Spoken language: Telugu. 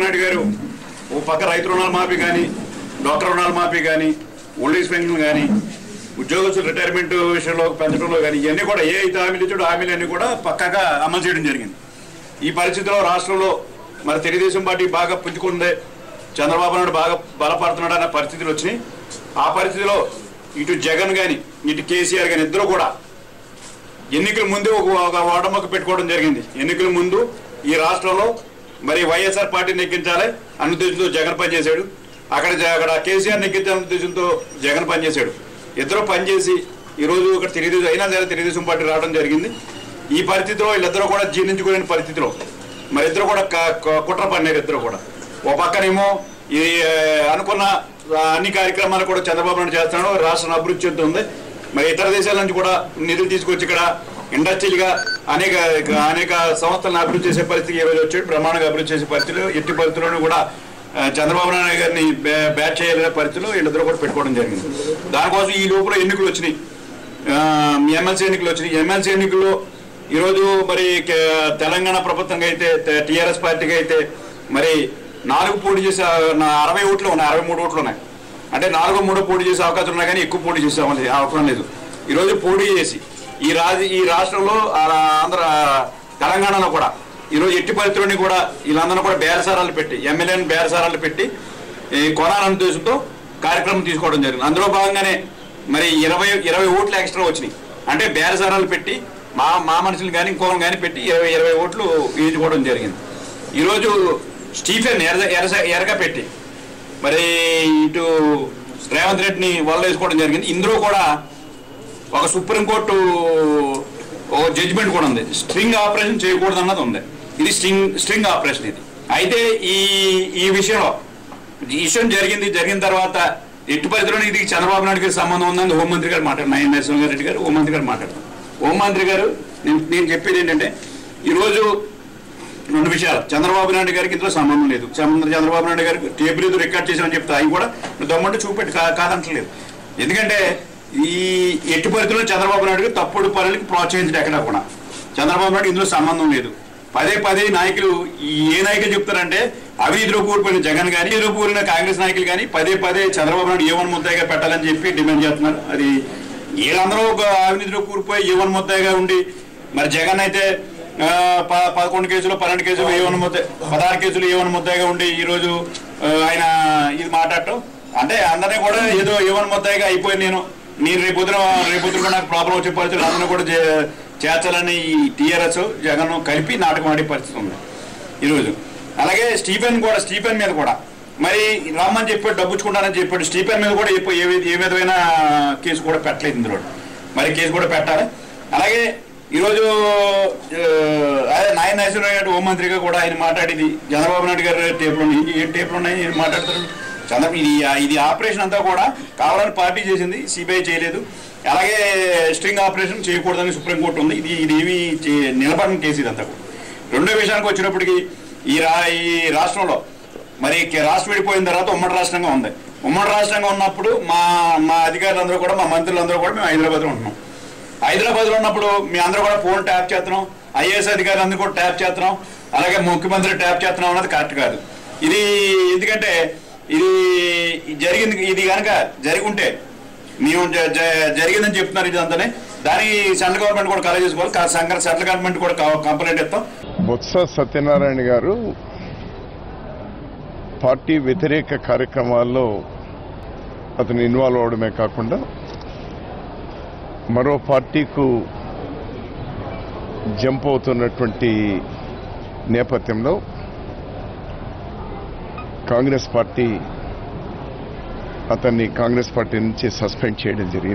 నాయుడు గారు ఓ పక్క రైతు రుణాల మాఫీ కానీ, డాక్టర్ రుణాల మాఫీ కానీ, ఓల్డ్ ఏజ్ పెన్షన్ కానీ, ఉద్యోగస్తుల రిటైర్మెంట్ విషయంలో పెంచడంలో కానీ ఇవన్నీ కూడా ఏ అయితే హామీలు ఇచ్చాడో హామీలన్నీ కూడా పక్కాగా అమలు చేయడం జరిగింది. ఈ పరిస్థితిలో రాష్ట్రంలో మరి తెలుగుదేశం పార్టీ బాగా పుంజుకుంది, చంద్రబాబు నాయుడు బాగా బలపడుతున్నాడు అన్న పరిస్థితులు వచ్చినాయి. ఆ పరిస్థితిలో ఇటు జగన్ కానీ ఇటు కేసీఆర్ కానీ ఇద్దరు కూడా ఎన్నికల ముందు ఒక ఓటముఖ పెట్టుకోవడం జరిగింది. ఎన్నికల ముందు ఈ రాష్ట్రంలో మరి వైఎస్ఆర్ పార్టీని నెగ్గించాలి అన్న ఉద్దేశంతో జగన్ పనిచేశాడు. అక్కడ కేసీఆర్ నెగ్గించాలన్న ఉద్దేశంతో జగన్ పనిచేశాడు. ఇద్దరు పనిచేసి ఈరోజు ఇక్కడ తెలుగుదేశం అయినా సరే తెలుగుదేశం పార్టీ రావడం జరిగింది. ఈ పరిస్థితిలో వీళ్ళిద్దరూ కూడా జీర్ణించుకునే పరిస్థితిలో మరి ఇద్దరు కూడా కుట్ర పడినారు. ఇద్దరు కూడా ఓ పక్కనేమో ఈ అనుకున్న అన్ని కార్యక్రమాలు కూడా చంద్రబాబు నాయుడు చేస్తున్నాడు, రాష్ట్రం అభివృద్ధి చెందుతుంది. మరి ఇతర దేశాల నుంచి కూడా నిధులు తీసుకొచ్చి ఇక్కడ ఇండస్ట్రీలుగా అనేక సంస్థలను అభివృద్ధి చేసే పరిస్థితి ఈ రోజు వచ్చాడు. బ్రహ్మాండంగా అభివృద్ధి చేసే పరిస్థితులు ఎట్టి పరిస్థితుల్లోనూ కూడా చంద్రబాబు నాయుడు గారిని బ్యాట్ చేయాలనే పరిస్థితులు వీళ్ళిద్దరూ కూడా పెట్టుకోవడం జరిగింది. దానికోసం ఈ లోపల ఎన్నికలు వచ్చినాయి, ఎమ్మెల్సీ ఎన్నికలు వచ్చినాయి. ఎమ్మెల్సీ ఎన్నికల్లో ఈరోజు మరి తెలంగాణ ప్రభుత్వంగా అయితే టీఆర్ఎస్ పార్టీకి అయితే మరి 4 పోటీ చేసే 60 ఓట్లు ఉన్నాయి, 63 ఓట్లు ఉన్నాయి. అంటే 4-3 పోటీ చేసే అవకాశం ఉన్నాయి, కానీ ఎక్కువ పోటీ చేసే అవసరం లేదు. ఈరోజు పోటీ చేసి ఈ రాష్ట్రంలో తెలంగాణలో కూడా ఈరోజు ఎట్టి పరిస్థితుల్లోని కూడా వీళ్ళందరూ కూడా బేరసారాలు పెట్టి ఎమ్మెల్యేని బేరసారాలు పెట్టి కొనాలనే ఉద్దేశంతో కార్యక్రమం తీసుకోవడం జరిగింది. అందులో భాగంగానే మరి 20 ఓట్లు ఎక్స్ట్రా వచ్చినాయి. అంటే బేరసారాలు పెట్టి మా మనుషులు కానీ ఇంకోరం కానీ పెట్టి 20 ఓట్లు వేయించుకోవడం జరిగింది. ఈరోజు స్టీఫెన్ ఎరగా పెట్టి మరి ఇటు రేవంత్ రెడ్డిని వల్ల వేసుకోవడం జరిగింది. ఇందులో కూడా ఒక సుప్రీంకోర్టు ఒక జడ్జిమెంట్ కూడా ఉంది, స్ట్రింగ్ ఆపరేషన్ చేయకూడదు అన్నది ఉంది. ఇది స్ట్రింగ్ ఆపరేషన్. ఇది అయితే ఈ విషయం జరిగిన తర్వాత ఎట్టి పరిధిలోనే ఇది చంద్రబాబు నాయుడు గారికి సంబంధం ఉందని హోంమంత్రి గారు మాట్లాడారు. నరసింహారెడ్డి గారు హోంమంత్రి గారు మాట్లాడారు. హోంమంత్రి గారు నేను చెప్పేది ఏంటంటే ఈరోజు 2 విషయాలు. చంద్రబాబు నాయుడు గారికి ఇందులో సంబంధం లేదు. చంద్రబాబు నాయుడు గారికి టేబుల్ ఏదో రికార్డ్ చేసామని చెప్తే అవి కూడా దమ్మంటే చూపెట్టి కాదంటలేదు. ఎందుకంటే ఈ ఎట్టి పరిస్థితుల్లో చంద్రబాబు నాయుడు గారు తప్పుడు పనులకి ప్రోత్సహించడం ఎక్కడా కూడా చంద్రబాబు నాయుడు ఇందులో సంబంధం లేదు. పదే నాయకులు ఏ నాయకులు చెప్తారంటే అవినీతిలో కూలిపోయిన జగన్ కానీ అవినీతిలో కూలిన కాంగ్రెస్ నాయకులు కానీ పదే చంద్రబాబు నాయుడు ఏవన్ ముద్దాయిగా పెట్టాలని చెప్పి డిమాండ్ చేస్తున్నారు. అది వీళ్ళందరూ ఒక అవినీతిలో కూలిపోయి ఏవన్ ముద్దాయిగా ఉండి మరి జగన్ అయితే 11 కేసులు 12 కేసులు ఏవన్ ముద్దాయి 16 కేసులు ఏవన్ ముద్దాయిగా ఉండి ఈరోజు ఆయన ఇది మాట్లాడటం అంటే అందరినీ కూడా ఏదో ఏవన్ ముద్దాయిగా అయిపోయి నేను రేపొద్దున నాకు ప్రాబ్లం వచ్చే పరిస్థితులు అందరూ కూడా చేర్చాలని ఈ టీఆర్ఎస్ జగన్ కలిపి నాటకం ఆడే పరిస్థితి ఉంది ఈరోజు. అలాగే స్టీఫెన్ మీద కూడా మరి రమ్మని చెప్పాడు, డబ్బుచ్చుకుంటానని చెప్పాడు. స్టీఫెన్ మీద కూడా ఏ విధమైన కేసు కూడా పెట్టలేదు. ఇందులో మరి కేసు కూడా పెట్టాలి. అలాగే ఈరోజు నాయన నరసింహారెడ్డి గారు హోంమంత్రిగా కూడా ఆయన మాట్లాడేది చంద్రబాబు నాయుడు గారు టేపులు ఉన్నాయి మాట్లాడతారు. ఇది ఆపరేషన్ అంతా కూడా కావాలని పార్టీ చేసింది, సిబిఐ చేయలేదు. అలాగే స్ట్రింగ్ ఆపరేషన్ చేయకూడదని సుప్రీంకోర్టు ఉంది. ఇది ఏమి నిలబడిన కేసు ఇదంతా కూడా. రెండో విషయానికి వచ్చినప్పటికీ ఈ రాష్ట్రంలో మరి రాష్ట్రం విడిపోయిన తర్వాత ఉమ్మడి రాష్ట్రంగా ఉంది. ఉమ్మడి రాష్ట్రంగా ఉన్నప్పుడు మా అధికారులందరూ కూడా మా మంత్రులందరూ కూడా మేము హైదరాబాద్లో ఉంటున్నాం. హైదరాబాద్లో ఉన్నప్పుడు మీ అందరూ కూడా ఫోన్ ట్యాప్ చేస్తున్నాం, ఐఏఎస్ అధికారులందరూ కూడా ట్యాప్ చేస్తున్నాం, అలాగే ముఖ్యమంత్రి ట్యాప్ చేస్తున్నాం అన్నది కరెక్ట్ కాదు. ఇది ఎందుకంటే ఇది కనుక జరిగి ఉంటే మేము జరిగిందని చెప్తున్నారు ఇదంతానే. దానికి సెంట్రల్ గవర్నమెంట్ కూడా కలెక్ట్ చేసుకోవాలి. సెంట్రల్ గవర్నమెంట్ కూడా కంప్లైంట్ ఇస్తాం. బొత్స సత్యనారాయణ గారు పార్టీ వ్యతిరేక కార్యక్రమాల్లో అతను ఇన్వాల్వ్ అవడమే కాకుండా మరో పార్టీకు జంప్ అవుతున్నటువంటి నేపథ్యంలో కాంగ్రెస్ పార్టీ అతన్ని కాంగ్రెస్ పార్టీ నుంచి సస్పెండ్ చేయడం జరిగింది.